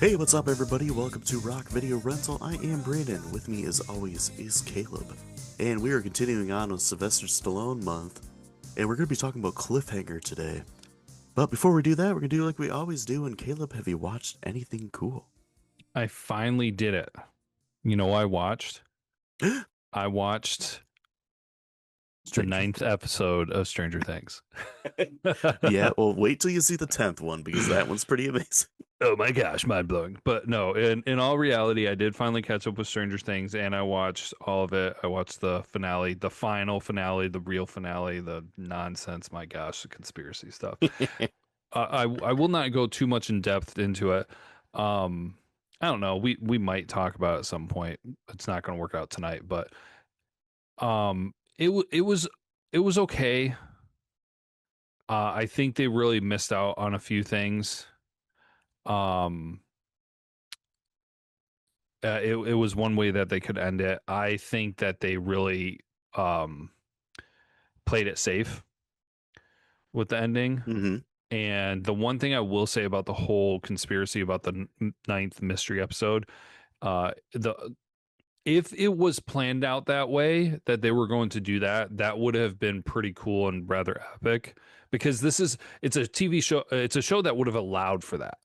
Hey, what's up, everybody? Welcome to Rock Video Rental. I am Brandon. With me, as always, is Caleb. And we are continuing on with Sylvester Stallone month. And we're going to be talking about Cliffhanger today. But before we do that, we're going to do like we always do. And Caleb, have you watched anything cool? I finally did it. You know, I watched the Stranger ninth episode of Stranger Things. Things. Yeah, well, wait till you see the 10th one because that one's pretty amazing. Oh my gosh, mind blowing. But no, in all reality, I did finally catch up with Stranger Things and I watched all of it. I watched the finale, the final finale, the real finale, the nonsense, my gosh, the conspiracy stuff. I will not go too much in depth into it. Um I don't know. We might talk about it at some point. It's not going to work out tonight, but it was okay. I think they really missed out on a few things. Um, it was one way that they could end it. I think that they really um played it safe with the ending. Hmm. And the one thing I will say about the whole conspiracy about the ninth mystery episode, the if it was planned out that way that they were going to do that, that would have been pretty cool and rather epic, because it's a TV show, it's a show that would have allowed for that,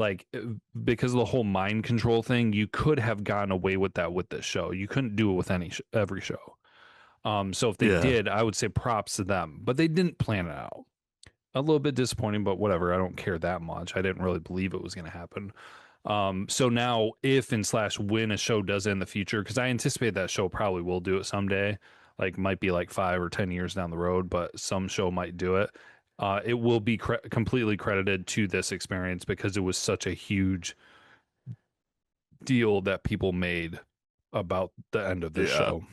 like because of the whole mind control thing, you could have gone away with that with this show. You couldn't do it with every show. So if they Yeah. did, I would say props to them, but they didn't plan it out. A little bit disappointing, but whatever. I don't care that much. I didn't really believe it was going to happen. So now, if and slash when a show does it in the future, because I anticipate that show probably will do it someday, like might be like 5 or 10 years down the road, but some show might do it. It will be completely credited to this experience because it was such a huge deal that people made about the end of this Yeah. show.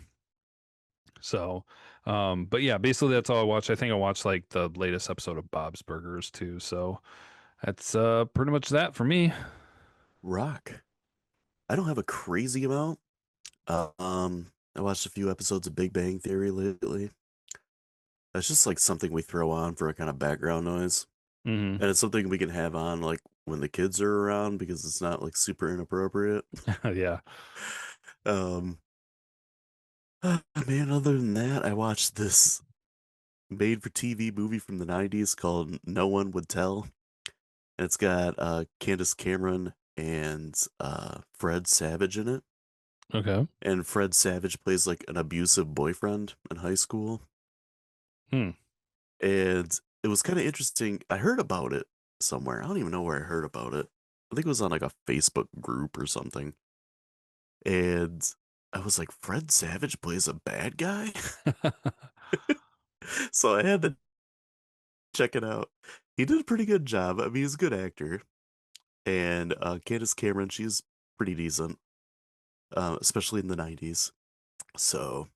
So, but yeah, basically that's all I watched. I think I watched like the latest episode of Bob's Burgers too. So that's pretty much that for me. Rock. I don't have a crazy amount. I watched a few episodes of Big Bang Theory lately. That's just like something we throw on for a kind of background noise. Hmm. And it's something we can have on like when the kids are around because it's not like super inappropriate. Yeah. Um, man, other than that, I watched this made for TV movie from the 90s called No One Would Tell. And it's got Candace Cameron and Fred Savage in it. Okay. And Fred Savage plays like an abusive boyfriend in high school. Hmm. And it was kind of interesting. I heard about it somewhere. I don't even know where I heard about it. I think it was on like a Facebook group or something. And I was like, Fred Savage plays a bad guy? So I had to check it out. He did a pretty good job. I mean, he's a good actor. And Candace Cameron, she's pretty decent, especially in the 90s. So,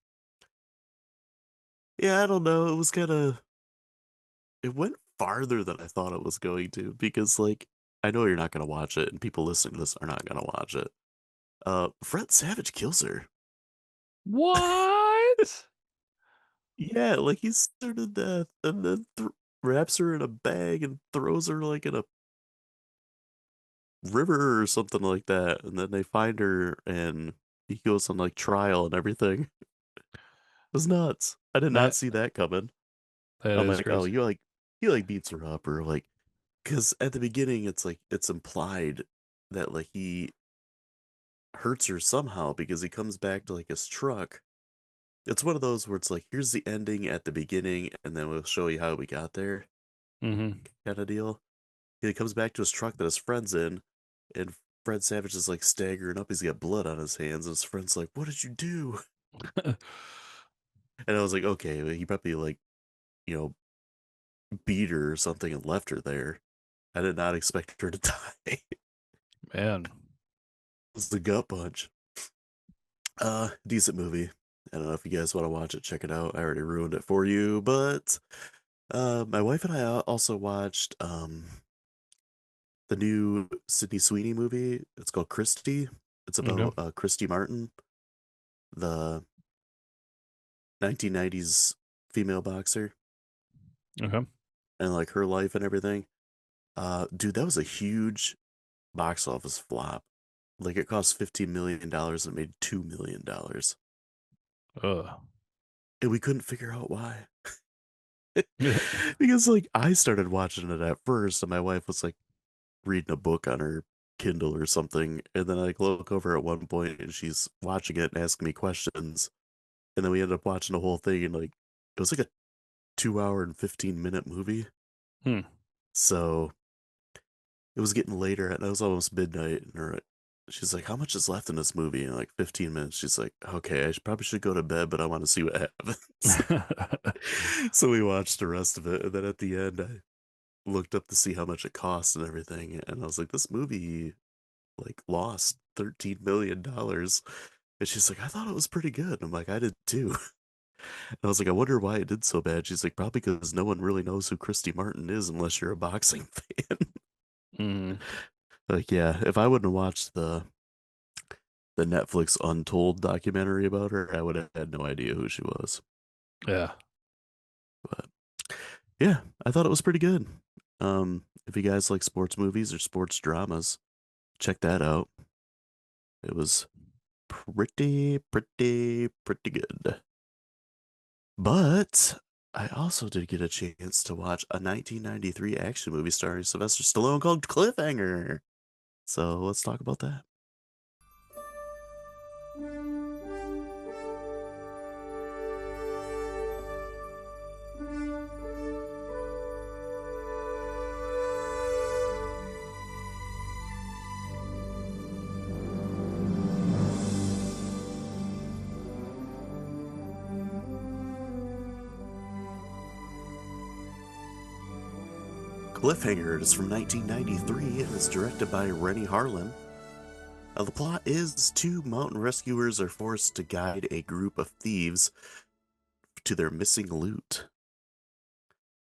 yeah, I don't know. It was kind of, it went farther than I thought it was going to because, like, I know you're not going to watch it, and people listening to this are not going to watch it. Fred Savage kills her. What? Yeah, like he's scared to death, and then wraps her in a bag and throws her like in a river or something like that. And then they find her, and he goes on like trial and everything. It was nuts. I did not That see that coming. that I'm is like, oh, crazy. you like he like beats her up or like, because at the beginning it's like it's implied that like he hurts her somehow because he comes back to like his truck. It's one of those where it's like, here's the ending at the beginning, and then we'll show you how we got there, Hmm. kind of deal. He comes back to his truck that his friend's in, and Fred Savage is like staggering up. He's got blood on his hands, and his friend's like, "What did you do?" And I was like, okay, well, he probably like, you know, beat her or something and left her there. I did not expect her to die. It Man. was the gut punch. Decent movie. I don't know if you guys want to watch it, check it out. I already ruined it for you, but my wife and I also watched the new Sydney Sweeney movie. It's called Christy. It's Okay. about Christy Martin, the 1990s female boxer, Okay. and like her life and everything. Dude, that was a huge box office flop. Like it cost $15 million and it made $2 million. Ugh. And we couldn't figure out why. Because like I started watching it at first and my wife was like reading a book on her Kindle or something, and then I look over at one point and she's watching it and asking me questions, and then we ended up watching the whole thing, and like it was like a 2 hour and 15 minute movie. Hmm. So it was getting later and it was almost midnight, and she's like, "How much is left in this movie?" And like 15 minutes. She's like, "Okay, probably should go to bed, but I want to see what happens." So we watched the rest of it, and then at the end, I looked up to see how much it cost and everything, and I was like, "This movie like lost $13 million." And she's like, "I thought it was pretty good." And I'm like, "I did too." And I was like, "I wonder why it did so bad." She's like, "Probably because no one really knows who Christy Martin is unless you're a boxing fan." Mm, Like, yeah, if I wouldn't have watched the Netflix Untold documentary about her, I would have had no idea who she was. yeah. But yeah, I thought it was pretty good. If you guys like sports movies or sports dramas, check that out. It was pretty good. But I also did get a chance to watch a 1993 action movie starring Sylvester Stallone called Cliffhanger. So let's talk about that. Cliffhanger is from 1993 and is directed by Rennie Harlan. The plot is two mountain rescuers are forced to guide a group of thieves to their missing loot.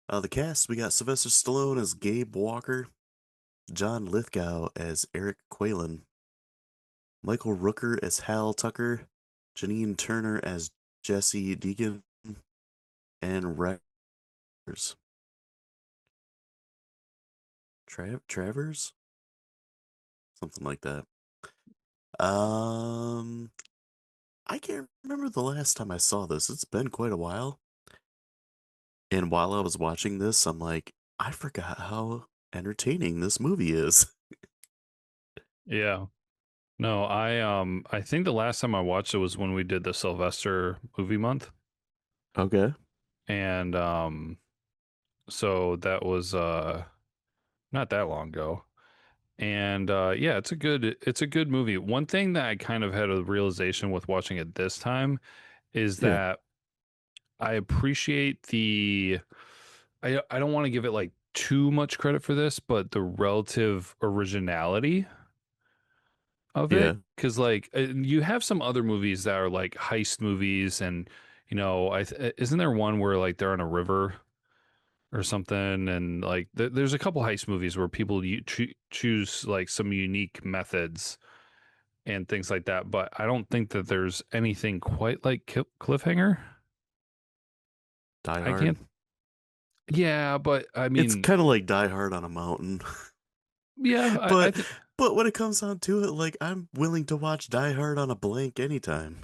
The cast, we got Sylvester Stallone as Gabe Walker, John Lithgow as Eric Quaylen, Michael Rooker as Hal Tucker, Janine Turner as Jesse Deegan, and Travers. Travers? Something like that. Um, I can't remember the last time I saw this. It's been quite a while. And while I was watching this, I'm like, I forgot how entertaining this movie is. Yeah. No, I think the last time I watched it was when we did the Sylvester movie month. Okay. And so that was not that long ago. And yeah, it's a good movie. One thing that I kind of had a realization with watching it this time is Yeah. that I appreciate I don't want to give it like too much credit for this, but the relative originality of Yeah. it, because like you have some other movies that are like heist movies, and isn't there one where like they're on a river or something, and like there's a couple heist movies where people choose like some unique methods and things like that, but I don't think that there's anything quite like Cliffhanger. Die I Hard. can't. Yeah, but I It's mean, kind of like Die Hard on a mountain. yeah, I but think. but when it comes down to it, like I'm willing to watch Die Hard on a blank anytime.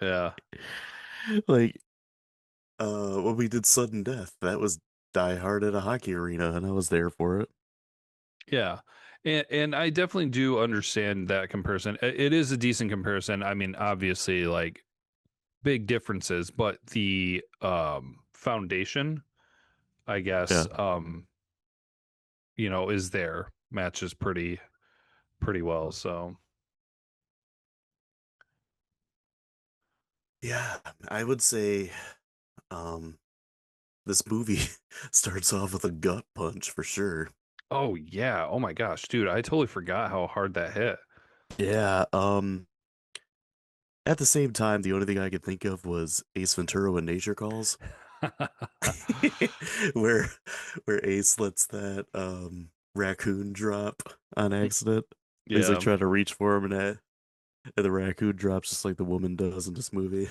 Yeah, Like when we did Sudden Death, that was Die Hard at a hockey arena and I was there for it. yeah, and I definitely do understand that comparison. It is a decent comparison. I mean, obviously, like big differences, but the foundation, I guess, Yeah. is there, matches pretty well. So, Yeah, I would say um this movie starts off with a gut punch for sure. oh yeah, oh my gosh, dude, I totally forgot how hard that hit. Yeah, at the same time, the only thing I could think of was Ace Ventura when nature calls. where where Ace lets that raccoon drop on accident. He's like Yeah, trying to reach for him, and the raccoon drops just like the woman does in this movie.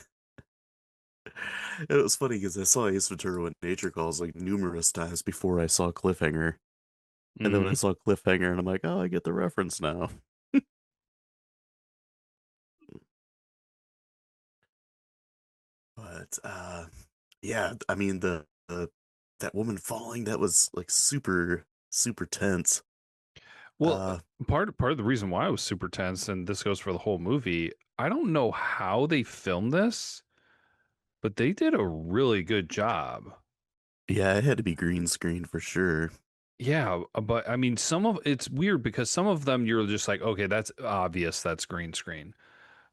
And it was funny because I saw Ace Ventura when nature calls like numerous times before I saw Cliffhanger. And then when I Hmm. saw Cliffhanger, and I'm like, oh, I get the reference now. But yeah, I mean the that woman falling, that was like super tense. Well, Uh part of the reason why it was super tense, and this goes for the whole movie, I don't know how they filmed this, but they did a really good job. yeah, it had to be green screen for sure. Yeah, but I mean, some of it's weird because some of them you're just like, okay, that's obvious, that's green screen.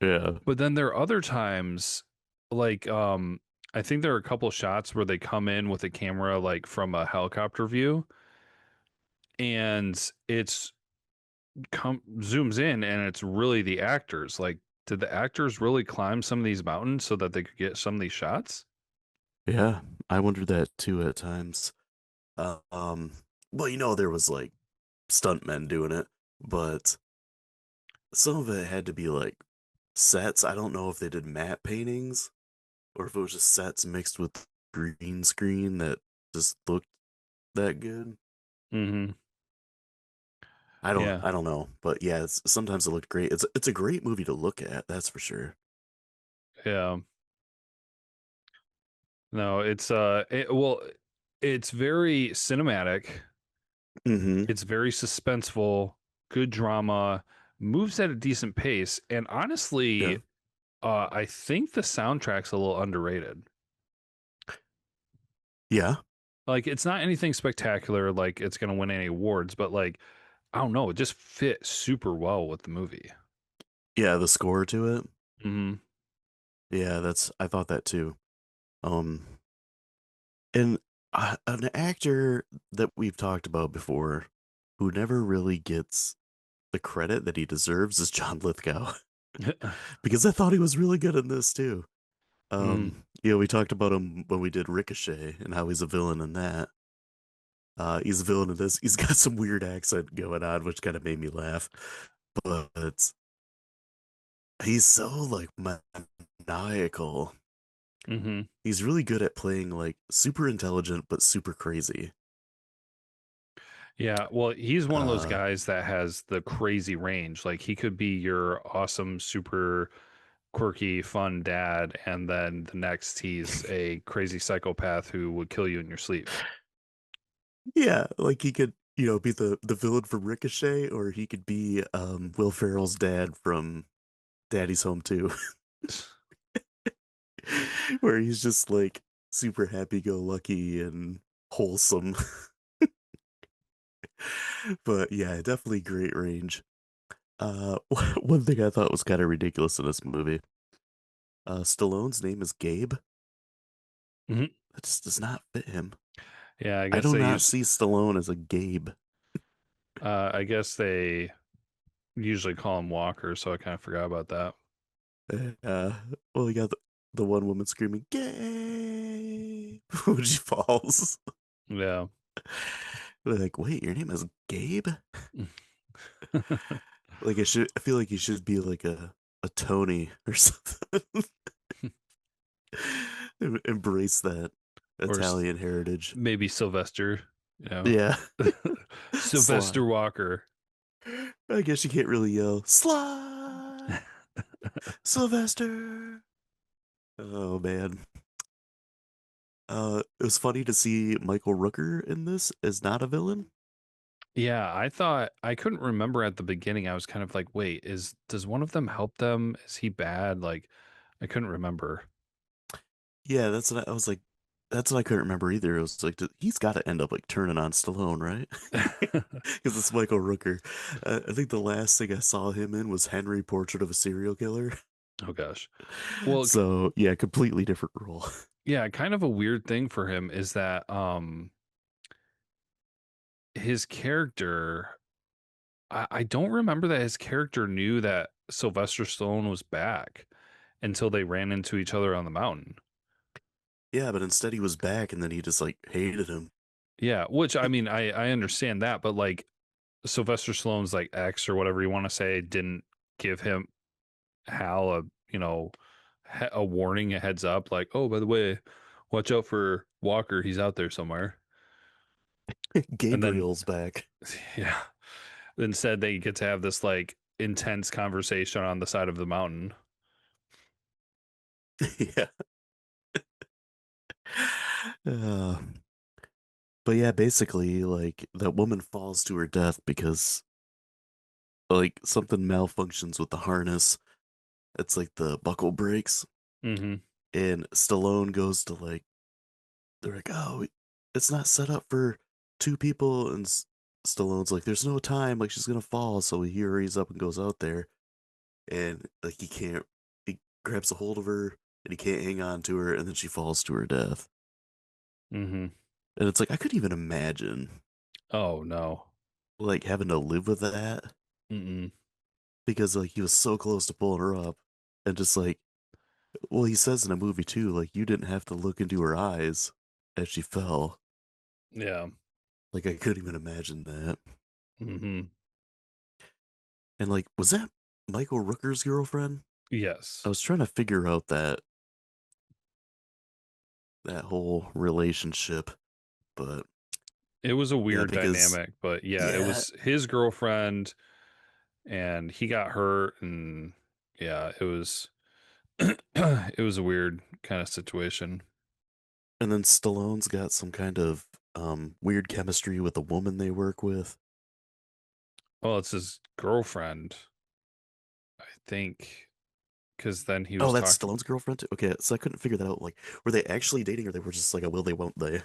Yeah. But then there are other times, like, I think there are a couple shots where they come in with a camera like from a helicopter view, and it's zooms in, and it's really the actors. Like, did the actors really climb some of these mountains so that they could get some of these shots? Yeah. I wondered that too at times. Uh, um well, there was like stuntmen doing it, but some of it had to be like sets. I don't know if they did matte paintings or if it was just sets mixed with green screen that just looked that good. Mm-hmm. I don't Yeah. I don't know, but yeah, sometimes it looked great. It's a great movie to look at, that's for sure. Yeah. No, well, it's very cinematic. Hmm. It's very suspenseful, good drama, moves at a decent pace, and Yeah. honestly, I think the soundtrack's a little underrated. Yeah. Like, it's not anything spectacular, like it's gonna win any awards, but like, I don't know, it just fits super well with the movie. Yeah, the score to it. Hmm. Yeah, I thought that too. Um and an actor that we've talked about before who never really gets the credit that he deserves is John Lithgow because I thought he was really good in this too. Mm, We talked about him when we did Ricochet and how he's a villain in that. He's a villain in this. He's got some weird accent going on, which kind of made me laugh. But he's so like maniacal. hmm. He's really good at playing like super intelligent but super crazy. Yeah, well, he's one of those Uh, guys that has the crazy range. Like, he could be your awesome, super quirky, fun dad, and then the next he's a crazy psychopath who would kill you in your sleep. yeah, like he could, be the villain from Ricochet, or he could be Will Ferrell's dad from Daddy's Home too, where he's just like super happy-go-lucky and wholesome. But yeah, definitely great range. One thing I thought was kind of ridiculous in this movie. Stallone's name is Gabe. Mhm. That just does not fit him. Yeah, I do not see Stallone as a Gabe. I guess they usually call him Walker, so I kind of forgot about that. Uh, well, you got the one woman screaming "Gabe" when she falls. Yeah. They're like, "Wait, your name is Gabe?" Like, I feel like he should be like a Tony or something. Embrace that Or Italian heritage. maybe Sylvester, you know. Yeah, Sylvester Sly. Walker. I guess you can't really yell Sly Sylvester. Oh man. It was funny to see Michael Rooker in this as not a villain. Yeah, I thought I couldn't remember at the beginning. I was kind of like, wait, does one of them help them? Is he bad? Like, I couldn't remember. Yeah, that's what I was like. That's what I couldn't remember either. It was like he's got to end up like turning on Stallone, right? Because it's Michael Rooker. I think the last thing I saw him in was Henry, Portrait of a Serial Killer. Oh gosh. Well, So yeah, completely different role. yeah, kind of a weird thing for him is that his character I don't remember that his character knew that Sylvester Stallone was back until they ran into each other on the mountain. Yeah, but instead he was back, and then he just like hated him. Yeah, which I mean, I understand that, but like Sylvester Stallone's like ex or whatever you want to say didn't give him Hal a a warning, a heads up, like, oh, by the way, watch out for Walker, he's out there somewhere. And then, Gabriel's back. yeah, instead they get to have this like intense conversation on the side of the mountain. Yeah. Uh, but yeah, basically, like that woman falls to her death because like something malfunctions with the harness. It's like the buckle breaks, Mm-hmm. and Stallone goes to like, they're like, oh, it's not set up for two people, and Stallone's like, there's no time, like she's gonna fall, so he hurries up and goes out there, and like he can't, he grabs a hold of her, and he can't hang on to her, and then she falls to her death, Mm-hmm. and it's like I couldn't even imagine Oh no. like having to live with that Mm-mm. because like he was so close to pulling her up, and just like, well, he says in a movie too, like you didn't have to look into her eyes as she fell. Yeah. Like I couldn't even imagine that. Mm-hmm. And like, was that Michael Rooker's girlfriend? I Yes. was trying to figure out that whole relationship, but It was a yeah, weird because dynamic, but yeah, it yeah, was his girlfriend and he got hurt and yeah, it was it was a weird kind of situation. and then Stallone's got some kind of weird chemistry with the woman they work with. Well, it's his girlfriend, I think, because then he Oh, was that's talking. Stallone's girlfriend too? Okay, so I couldn't figure that out. Like, were they actually dating or they were just like a will they won't they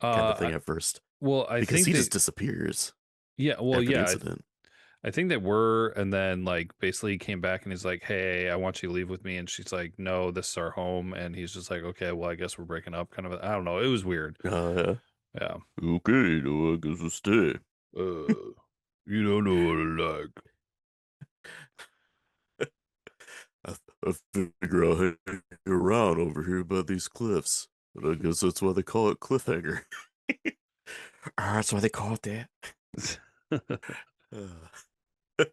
kind of I, thing at first? well, I Because think he just they, disappears yeah, well, after the yeah, incident. I think they were, and then like basically he came back and he's like, "Hey, I want you to leave with me," and she's like, "No, this is our home," and he's just like, "Okay, well, I guess we're breaking up." Kind of, I don't know. It was weird. Yeah. Yeah. Okay, no, I guess we'll stay. You don't know what I like. I figure I'll hang around over here by these cliffs. But I guess that's why they call it Cliffhanger. That's why they call it that. Uh,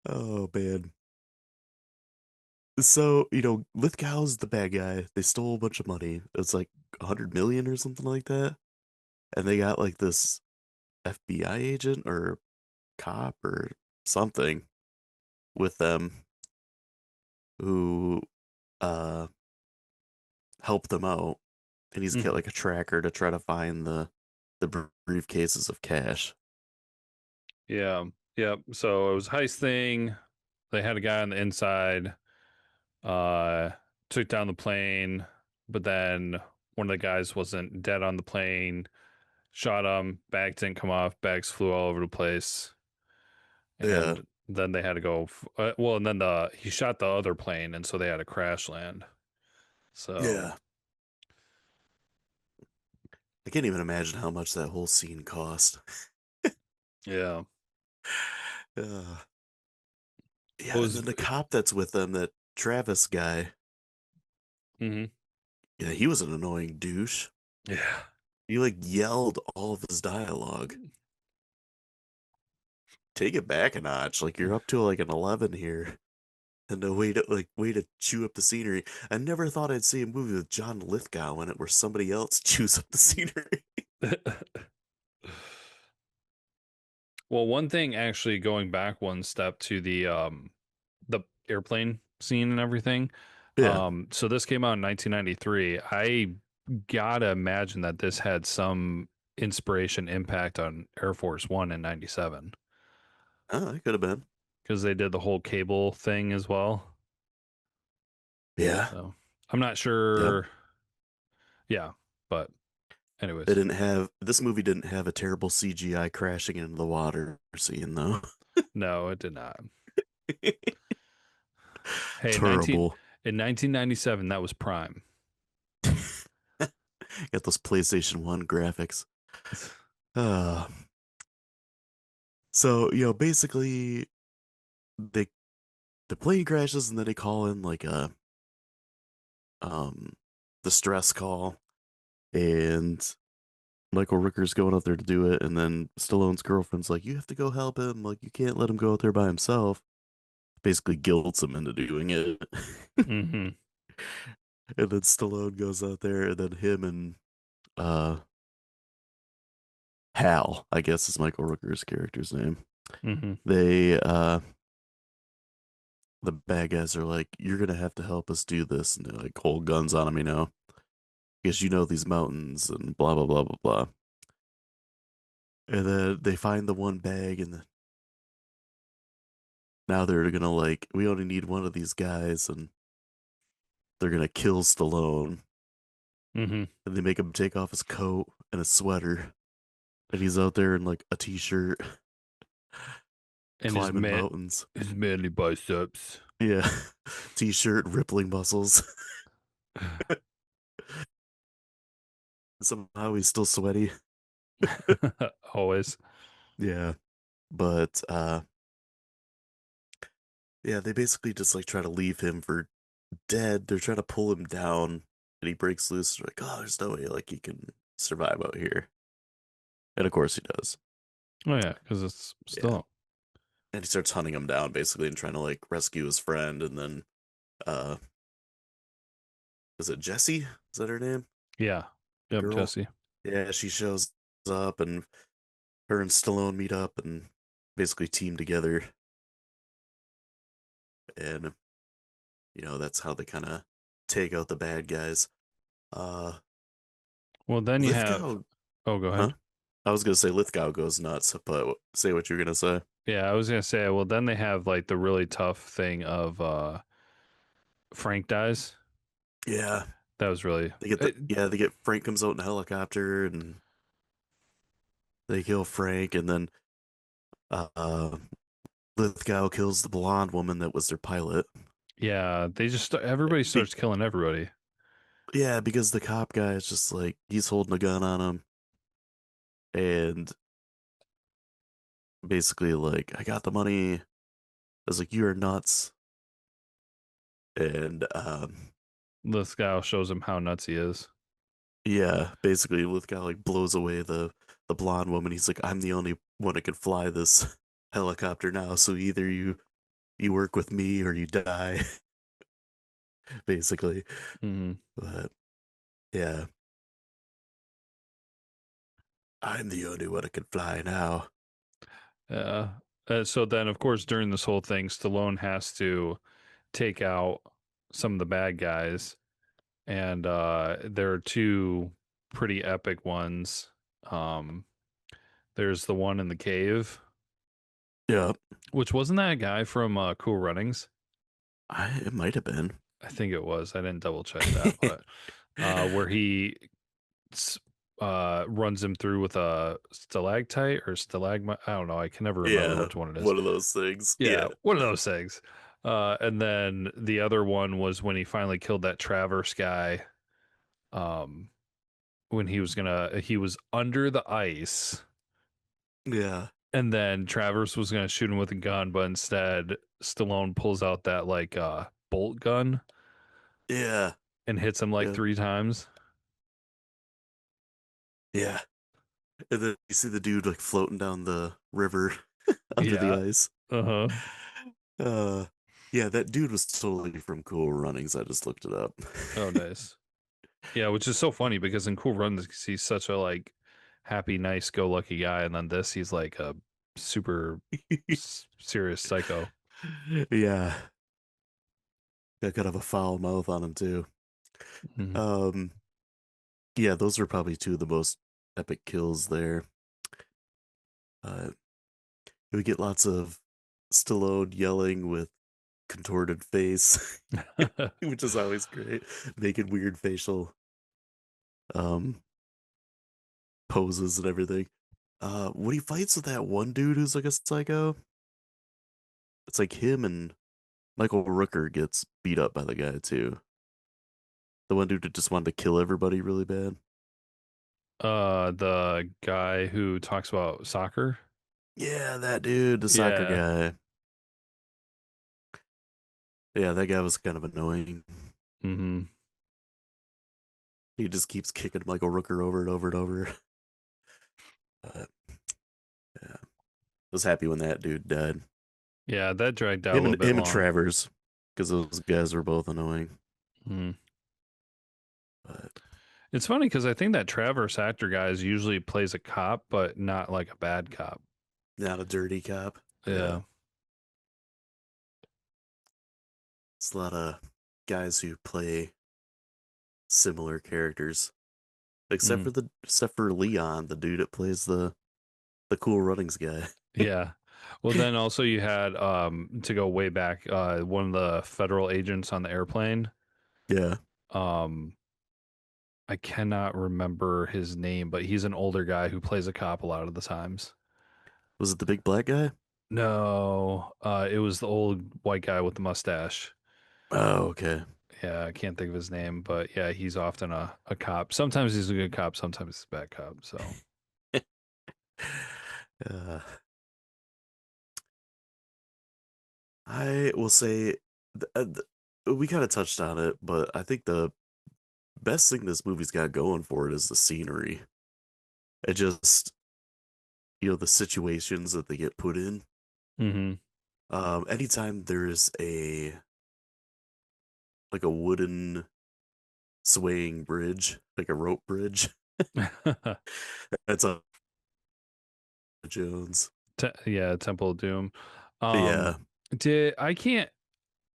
oh man. So, Lithgow's the bad guy. They stole a bunch of money. It's like 100 million or something like that. And they got like this FBI agent or cop or something with them who uh helped them out. And he's got Mhm. like a tracker to try to find the briefcases of cash. Yeah. Yeah. So it was a heist thing. They had a guy on the inside, uh, took down the plane, but then one of the guys wasn't dead on the plane, shot him, bags didn't come off, bags flew all over the place, Yeah. and then they had to go well, and then he shot the other plane, and so they had to crash land. So Yeah. I can't even imagine how much that whole scene cost. yeah. Uh, What yeah, and was then the cop that's with them, that Travis guy, mhm. yeah, he was an annoying douche. Yeah. He like yelled all of his dialogue. Take it back a notch. Like you're up to like an 11 here. And a way to chew up the scenery. I never thought I'd see a movie with John Lithgow in it where somebody else chews up the scenery. Well, one thing actually going back one step to the airplane scene and everything. Yeah. So this came out in 1993. I gotta imagine that this had some inspiration impact on Air Force One in 97 Oh, it could have been. because they did the whole cable thing as well. Yeah. So I'm not Yep. sure. Yeah, but They anyways, didn't have this movie didn't have a terrible CGI crashing into the water scene though. no, it did not. Hey, 19 Terrible. in 1997, that was prime. Got those PlayStation 1 graphics. Uh, so, basically they the plane crashes and then they call in like a um distress call, and Michael Rooker's going out there to do it, and then Stallone's girlfriend's like, you have to go help him, like you can't let him go out there by himself. Basically guilts him into doing it. Hmm. And then Stallone goes out there, and then him and uh Hal, I guess is Michael Rooker's character's name. Hmm. They the bad guys are like, "You're gonna have to help us do this," and they like hold guns on him, because you know these mountains and blah blah blah blah blah. And then they find the one bag, and now they're gonna like, we only need one of these guys, and they're gonna kill Stallone. Hmm. And they make him take off his coat and a sweater, and he's out there in like a t-shirt, And climbing mountains. his manly biceps. Yeah, t-shirt, rippling muscles. Somehow he's still sweaty. Always. Yeah, but yeah, they basically just like try to leave him for dead. They're trying to pull him down, and he breaks loose. They're like, oh, there's no way like he can survive out here. And of course he does. Oh yeah, because it's Yeah. still. And he starts hunting him down basically and trying to like rescue his friend. And then, uh, is it Jessie? Is that her name? Yeah. The Yep, girl? Jesse. Yeah, she shows up, and her and Stallone meet up and basically team together. And, that's how they kind of take out the bad guys. Uh, Well, then you have. Lithgow, Oh, go huh? ahead. I was gonna say Lithgow goes nuts, but say what you're gonna say. Yeah, I was gonna say. Well, then they have like the really tough thing of Frank dies. Yeah, That was really. they get Frank comes out in a helicopter and they kill Frank, and then uh, Lithgow kills the blonde woman that was their pilot. Yeah, they just everybody Be- starts killing everybody. yeah, because the cop guy is just like he's holding a gun on him, and basically like, I got the money. I was like, you are nuts, and This guy shows him how nuts he is. yeah, basically Lithgow like blows away the blonde woman. He's like, I'm the only one that can fly this helicopter now, so either you work with me or you die, basically. Hmm. But yeah, I'm the only one that can fly now. Uh, so then, of course, during this whole thing, Stallone has to take out some of the bad guys, and there are two pretty epic ones. Um, there's the one in the cave, Yeah, which wasn't that a guy from Cool Runnings? it might have been. I think it was. I didn't double check that, but where he runs him through with a stalactite or stalagmite. I don't know. I can never remember Yeah, which one it is. one of those things. Yeah, Yeah, one of those things. And then the other one was when he finally killed that Traverse guy. Um, when he was under the ice, yeah, and then Travers was gonna shoot him with a gun, but instead Stallone pulls out that like bolt gun yeah, and hits him like yeah, 3 times. yeah. And then you see the dude like floating down the river under the Yeah. ice. Uh-huh. Uh, yeah, that dude was totally from Cool Runnings. I just looked it up. Oh, nice. Yeah, which is so funny because in Cool Runs he's such a like happy, nice, go lucky guy, and then this he's like a super serious psycho. Yeah, got kind of a foul mouth on him too. Mhm. Um, yeah, those are probably two of the most epic kills there. Uh, we get lots of Stallone yelling with contorted face, which is always great, making weird facial um poses and everything. When he fights with that one dude who's like a psycho, it's like him and Michael Rooker gets beat up by the guy too. The one dude that just wanted to kill everybody really bad. The guy who talks about soccer. Yeah, that dude, the soccer Yeah. guy. Yeah, that guy was kind of annoying. Hmm. He just keeps kicking Michael Rooker over and over and over. But yeah, I was happy when that dude died. Yeah, that dragged out a Him little and bit him and long. Travers, because those guys were both annoying. Mm. But It's funny because I think that Traverse actor guys usually plays a cop, but not like a bad cop. Not a dirty cop. Yeah. Yeah. It's a lot of guys who play similar characters. Mm. Except for Leon, the dude that plays the cool runnings guy. Yeah. Well, then also you had to go way back, one of the federal agents on the airplane. Yeah. Um, I cannot remember his name, but he's an older guy who plays a cop a lot of the times. Was it the big black guy? No, it was the old white guy with the mustache. Oh, okay. Yeah, I can't think of his name, but yeah, he's often a cop. Sometimes he's a good cop, sometimes he's a bad cop. So, uh, I will say we kind of touched on it, but I think the best thing this movie's got going for it is the scenery. It just, the situations that they get put in. hmm. Anytime there's a wooden swaying bridge, like a rope bridge, that's a Jones. Yeah, Temple of Doom. Um, Yeah, did I can't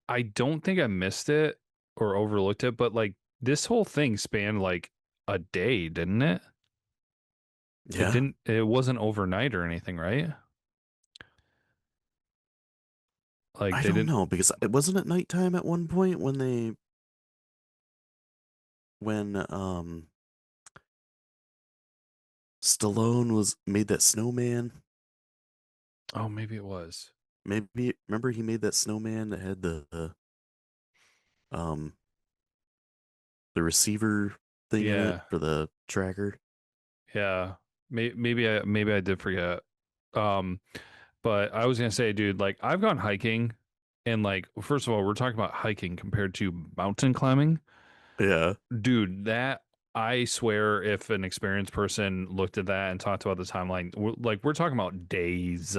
I don't think I missed it or overlooked it, but like this whole thing spanned like a day, didn't it? yeah. It wasn't overnight or anything, right? Like I they don't didn't. know because it wasn't at nighttime at one point when Stallone was made that snowman. Oh, maybe it was. Maybe remember he made that snowman that had um the receiver thing in it Yeah. for the tracker. Yeah. Maybe I did forget. Um, but I was gonna say, dude, like I've gone hiking and like first of all, we're talking about hiking compared to mountain climbing. Yeah, Dude, that I swear if an experienced person looked at that and talked about the timeline, we're talking about days,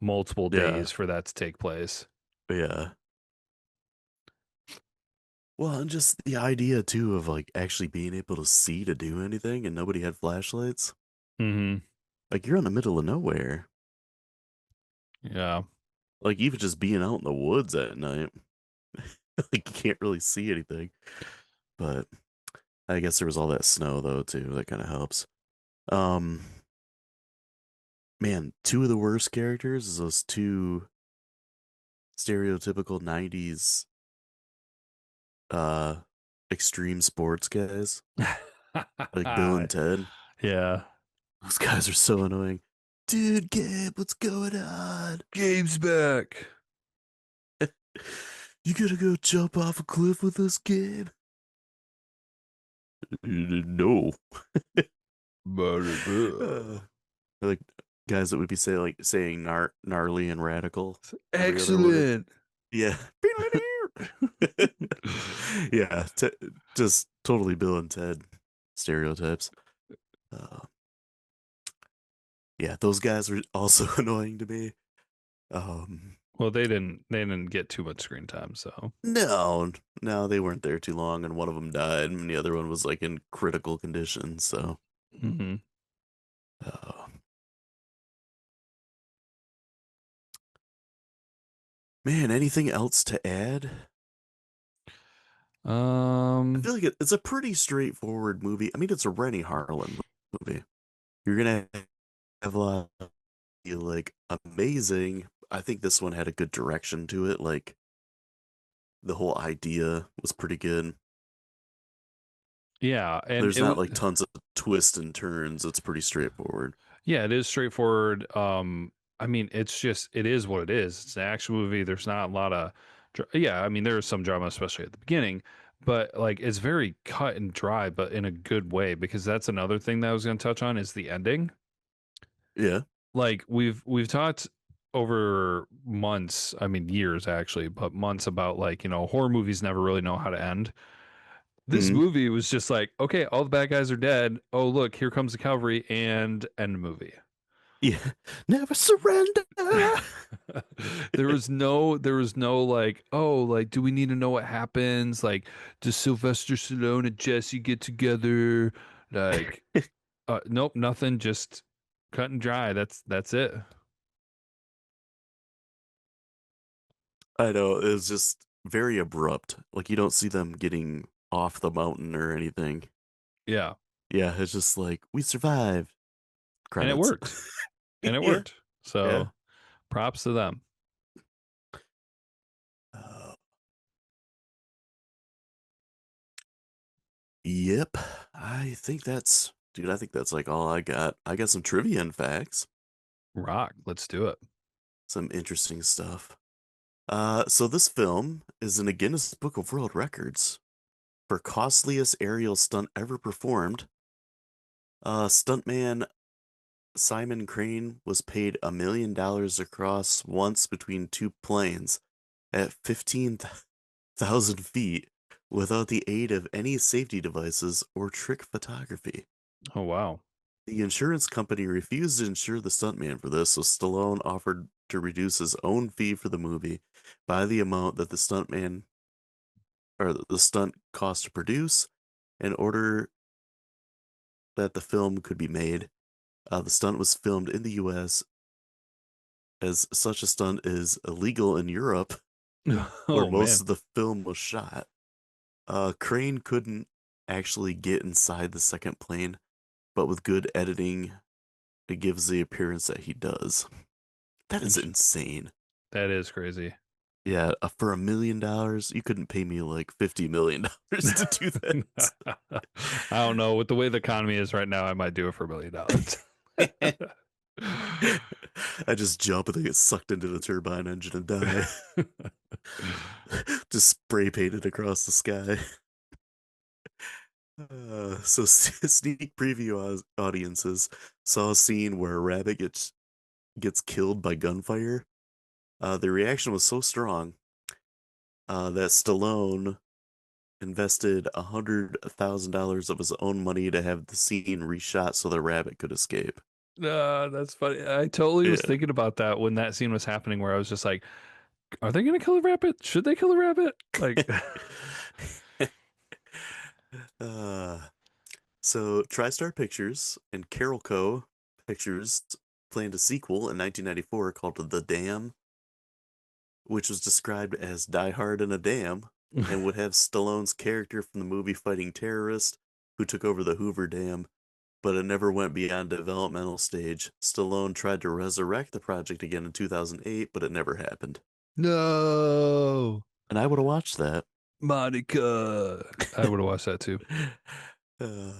multiple yeah, days for that to take place. yeah. Well, and just the idea too of like actually being able to see to do anything and nobody had flashlights. Hmm. Like you're in the middle of nowhere. Yeah. Like even just being out in the woods at night, like you can't really see anything. But I guess there was all that snow though too. That kind of helps. Um, Man, two of the worst characters is those two stereotypical '90s uh extreme sports guys, like Bill and Ted. Yeah. Those guys are so annoying. Dude, Gabe, what's going on? Gabe's back. You gotta go jump off a cliff with us, Gabe? No. uh, like guys that would be saying gnarly and radical every other word. Excellent. Yeah. Yeah, just totally Bill and Ted stereotypes. Uh, yeah, those guys were also annoying to me. Um, Well, they didn't get too much screen time, so. no, no, they weren't there too long, and one of them died, and the other one was like in critical condition. So, Hmm. uh, man, anything else to add? I Um, feel like it's a pretty straightforward movie. I mean, it's a Rennie Harlan movie. You're gonna have a lot of like amazing. I think this one had a good direction to it. Like the whole idea was pretty good. yeah, and There's not like tons of twists and turns. It's pretty straightforward. yeah, it is straightforward. I mean, it's just it is what it is. It's an action movie. There's not a lot of yeah, I mean, there is some drama, especially at the beginning, but like it's very cut and dry, but in a good way, because that's another thing that I was going to touch on is the ending. Yeah. Like we've talked over months, I mean years actually, but months about like, horror movies never really know how to end. This Hmm. movie was just like, okay, all the bad guys are dead. Oh, look, here comes the cavalry and end movie. Yeah, never surrender. There was no like, oh, like, do we need to know what happens? Like, does Sylvester Stallone and Jesse get together? Like, nope, nothing, just cut and dry. That's it. I know, it was just very abrupt. Like you don't see them getting off the mountain or anything. Yeah. Yeah, it's just like we survived. And it Credits. worked. And it Yeah, worked. yeah. So props to them. Uh, yep. Dude, I think that's like all I got. I got some trivia and facts, Rock. Let's do it. some interesting stuff. So this film is in a Guinness Book of World Records for costliest aerial stunt ever performed. Stuntman Simon Crane was paid $1 million across once between two planes at 15,000 feet without the aid of any safety devices or trick photography. Oh wow. The insurance company refused to insure the stuntman for this, so Stallone offered to reduce his own fee for the movie by the amount that the stuntman or the stunt cost to produce in order that the film could be made. The stunt was filmed in the U.S. as such a stunt is illegal in Europe, where Oh most man. of the film was shot. Crane couldn't actually get inside the second plane, but with good editing, it gives the appearance that he does. That is Int- insane. That is crazy. Yeah, for $1 million, you couldn't pay me like $50 million to do that. I don't know. With the way the economy is right now, I might do it for $1 million. I just jump and they get sucked into the turbine engine and die. Just spray painted across the sky. So sneak preview audiences saw a scene where a rabbit gets killed by gunfire. The reaction was so strong that Stallone invested $100,000 of his own money to have the scene reshot so the rabbit could escape. That's funny. I totally was Yeah. thinking about that when that scene was happening, where I was just like, are they going to kill a rabbit? Should they kill a rabbit? Like, uh, so TriStar Pictures and Carol Co. Pictures planned a sequel in 1994 called The Dam, which was described as Die Hard in a Dam, and would have Stallone's character from the movie fighting terrorists who took over the Hoover Dam, but it never went beyond developmental stage. Stallone tried to resurrect the project again in 2008, but it never happened. no, And I would have watched that. Monica. I would have watched that too. uh,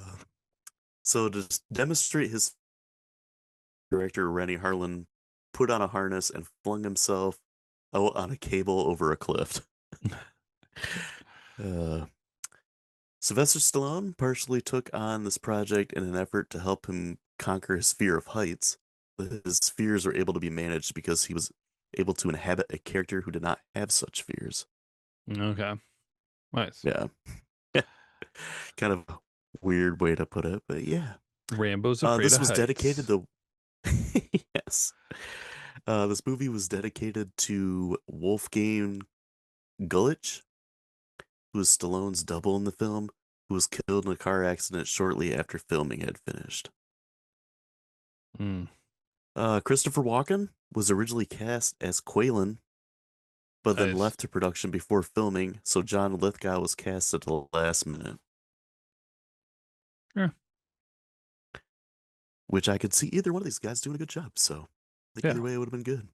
so to demonstrate his director, Rennie Harlan put on a harness and flung himself out on a cable over a cliff. Uh, Sylvester Stallone partially took on this project in an effort to help him conquer his fear of heights. His fears were able to be managed because he was able to inhabit a character who did not have such fears. Okay, nice. Yeah. Kind of weird way to put it, but yeah. Rambo's afraid This of was dedicated heights. to yes. This movie was dedicated to Wolfgang Gullich, who was Stallone's double in the film, who was killed in a car accident shortly after filming had finished. Mm, Christopher Walken was originally cast as Quaylen, but then nice. left to production before filming, so John Lithgow was cast at the last minute, Yeah, which I could see either one of these guys doing a good job, so I think yeah. either way it would have been good.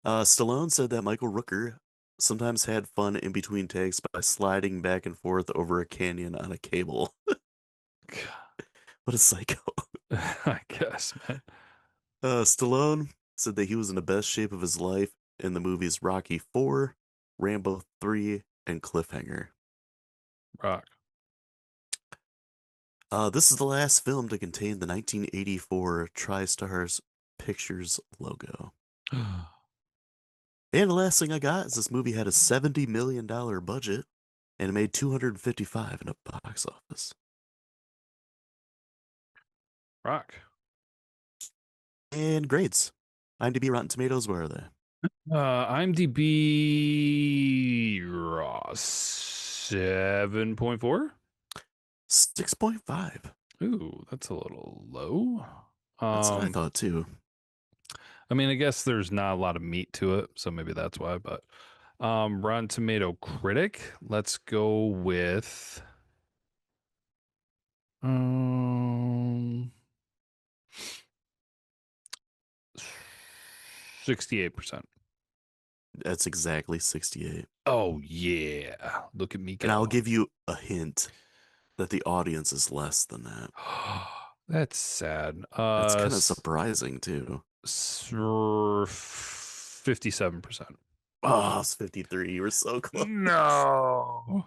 Stallone said that Michael Rooker sometimes had fun in between takes by sliding back and forth over a canyon on a cable. What a psycho. I guess, man. Stallone said that he was in the best shape of his life in the movies Rocky 4, Rambo 3, and Cliffhanger. Rock. This is the last film to contain the 1984 TriStars Pictures logo. And the last thing I got is this movie had a $70 million budget and it made 255 in the box office. Rock. And grades. IMDb, Rotten Tomatoes, where are they? IMDb 7.4. 6.5. Ooh, that's a little low. That's what I Um, thought too. I mean, I guess there's not a lot of meat to it, so maybe that's why. But Rotten Tomato critic, let's go with um 68%. That's exactly 68. Oh yeah, look at me And I'll go. give you a hint that the audience is less than that. That's sad. That's kind of surprising too. 57%. Oh, it's 53. You were so close. No.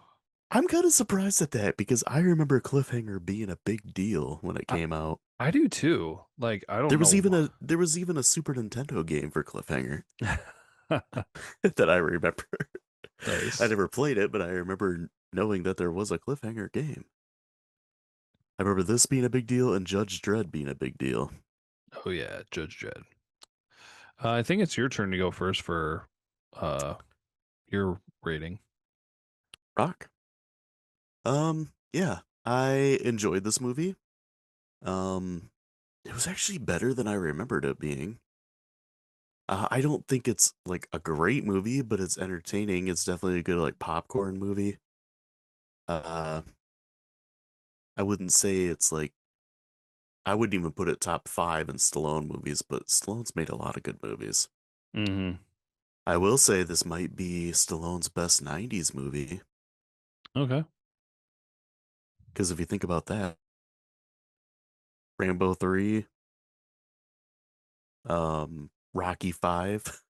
I'm kind of surprised at that because I remember Cliffhanger being a big deal when it I, came out. I do too. Like, I don't There was know. even a Super Nintendo game for Cliffhanger that I remember. I Nice. never played it, but I remember knowing that there was a Cliffhanger game. I remember this being a big deal and Judge Dredd being a big deal. Oh yeah, Judge Dredd. I think it's your turn to go first for uh your rating. Rock. Yeah, I enjoyed this movie. Um, it was actually better than I remembered it being. I don't think it's like a great movie, but it's entertaining. It's definitely a good like popcorn movie. Uh, I wouldn't say it's like I wouldn't even put it top five in Stallone movies, but Stallone's made a lot of good movies. Mm-hmm. I will say this might be Stallone's best '90s movie Okay. because if you think about that, Rambo 3, Rocky 5,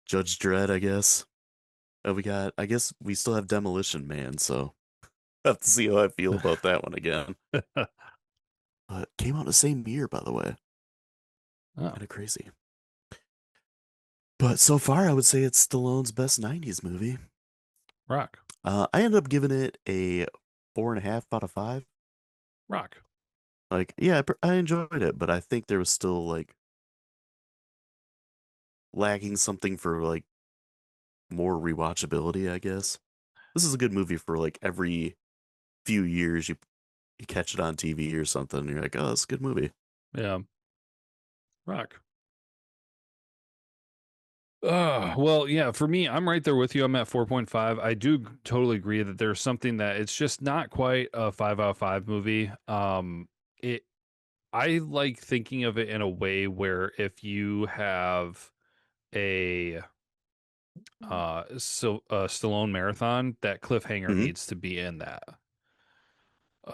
Judge Dredd, I guess. We got, I guess we still have Demolition Man, so I have to see how I feel about that one again. But came out the same year, by the way. Oh, Kind of crazy. But so far, I would say it's Stallone's best '90s movie. rock, I ended up giving it a 4.5 out of 5. rock. Like, yeah, I enjoyed it, but I think there was still like lacking something for like more rewatchability, I guess. This is a good movie for like every few years you catch it on TV or something, and you're like, oh, it's a good movie. Yeah, rock. Well, yeah, for me, I'm right there with you. I'm at 4.5. I do totally agree that there's something that it's just not quite a 5 out of 5 movie. It I like thinking of it in a way where if you have a Stallone marathon, that Cliffhanger Hmm. needs to be in that.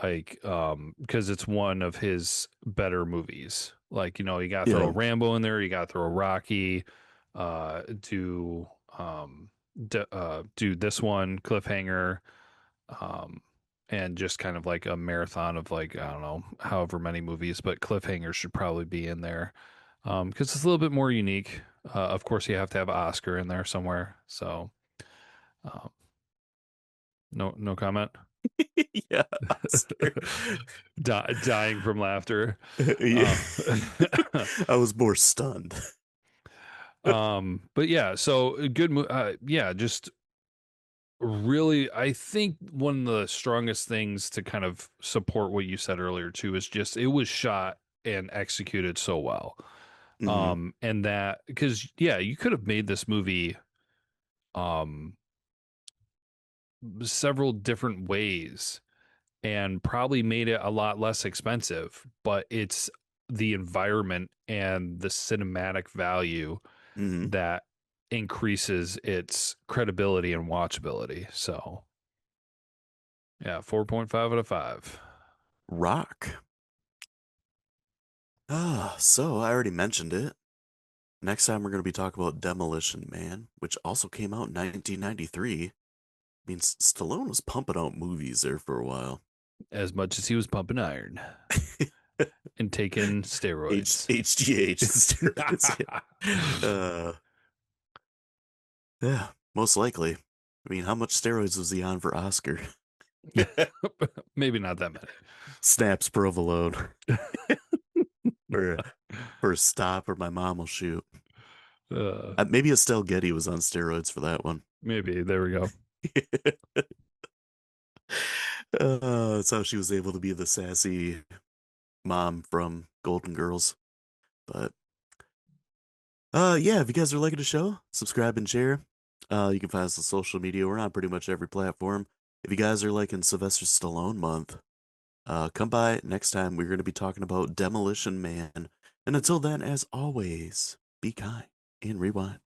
Like because it's one of his better movies. Like, you got to throw a Yeah. Rambo in there, you got to throw a Rocky, do this one Cliffhanger, um and just kind of like a marathon of like I don't know, however many movies, but Cliffhanger should probably be in there. Because it's a little bit more unique. Of course you have to have Oscar in there somewhere. So, um, no comment. Yeah, Oscar. Dying from laughter. Yeah. Uh, I was more stunned. but yeah, so yeah, just really, I think one of the strongest things to kind of support what you said earlier too is just it was shot and executed so well. Hmm. And that because yeah, you could have made this movie um several different ways and probably made it a lot less expensive, but it's the environment and the cinematic value Hmm. that increases its credibility and watchability. So, yeah, 4.5 out of 5. Rock. So I already mentioned it. Next time we're going to be talking about Demolition Man, which also came out in 1993. Means Stallone was pumping out movies there for a while. As much as he was pumping iron and taking steroids. HGH steroids. Uh, yeah, most likely. I mean, how much steroids was he on for Oscar? Maybe not that Snaps provolone. for for a stop, or my mom will shoot. uh, Maybe Estelle Getty was on steroids for that one. maybe there we go. That's how she was able to be the sassy mom from Golden Girls. But yeah, if you guys are liking the show, subscribe and share. You can find us on social media. We're on pretty much every platform. If you guys are liking Sylvester Stallone month, come by next time. We're going to be talking about Demolition Man. And until then, as always, be kind and rewind.